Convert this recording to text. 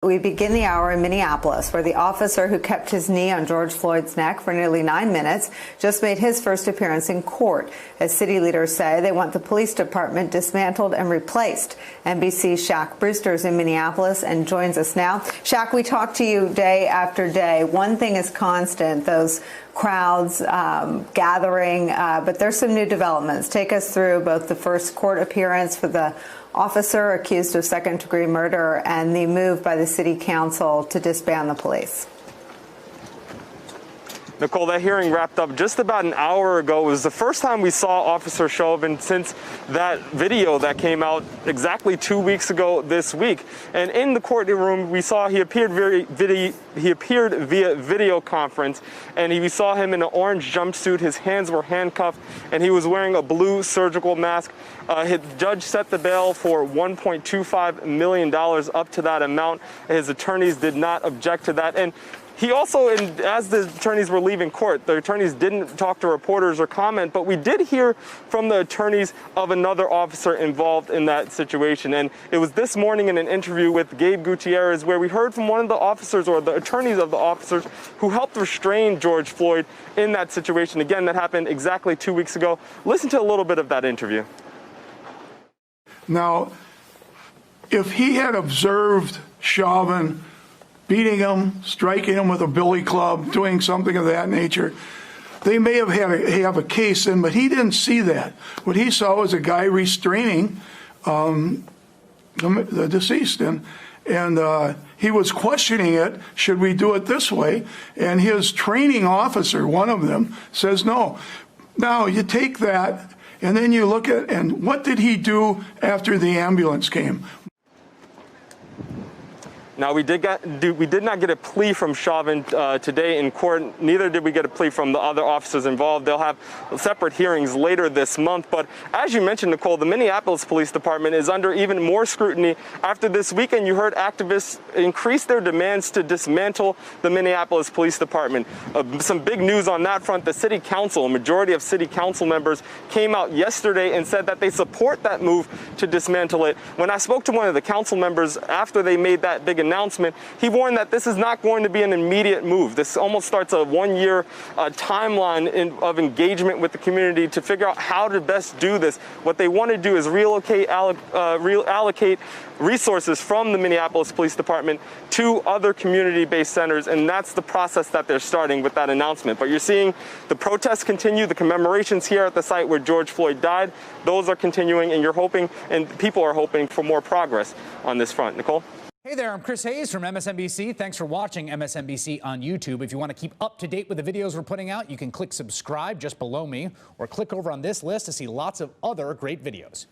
We begin the hour in Minneapolis, where the officer who kept his knee on George Floyd's neck for nearly 9 minutes just made his first appearance in court. As city leaders say, they want the police department dismantled and replaced. NBC's Shaq Brewster is in Minneapolis and joins us now. Shaq, we talk to you day after day. One thing is constant, those crowds gathering, but there's some new developments. Take us through both the first court appearance for the officer accused of second-degree murder and the move by the city council to disband the police. Nicole, that hearing wrapped up just about an hour ago. It was the first time we saw Officer Chauvin since that video that came out exactly 2 weeks ago this week. And in the courtroom, we saw he appeared via video conference, and we saw him in an orange jumpsuit. His hands were handcuffed, and he was wearing a blue surgical mask. His judge set the bail for $1.25 million, up to that amount. His attorneys did not object to that. And he also, as the attorneys were leaving court, the attorneys didn't talk to reporters or comment, but we did hear from the attorneys of another officer involved in that situation. And it was this morning in an interview with Gabe Gutierrez where we heard from one of the officers, or the attorneys of the officers, who helped restrain George Floyd in that situation. Again, that happened exactly 2 weeks ago. Listen to a little bit of that interview. Now, if he had observed Chauvin beating him, striking him with a billy club, doing something of that nature, they may have a case in, but he didn't see that. What he saw was a guy restraining the deceased, and he was questioning it. Should we do it this way? And his training officer, one of them, says no. Now you take that, and then you look at, and what did he do after the ambulance came? Now, we did not get a plea from Chauvin today in court. Neither did we get a plea from the other officers involved. They'll have separate hearings later this month. But as you mentioned, Nicole, the Minneapolis Police Department is under even more scrutiny. After this weekend, you heard activists increase their demands to dismantle the Minneapolis Police Department. Some big news on that front. The city council, a majority of city council members, came out yesterday and said that they support that move to dismantle it. When I spoke to one of the council members after they made that big announcement, he warned that this is not going to be an immediate move. This almost starts a one-year timeline of engagement with the community to figure out how to best do this. What they want to do is reallocate resources from the Minneapolis Police Department to other community-based centers, and that's the process that they're starting with that announcement. But you're seeing the protests continue, the commemorations here at the site where George Floyd died, those are continuing, and you're hoping, and people are hoping, for more progress on this front. Nicole? Hey there, I'm Chris Hayes from MSNBC. Thanks for watching MSNBC on YouTube. If you want to keep up to date with the videos we're putting out, you can click subscribe just below me, or click over on this list to see lots of other great videos.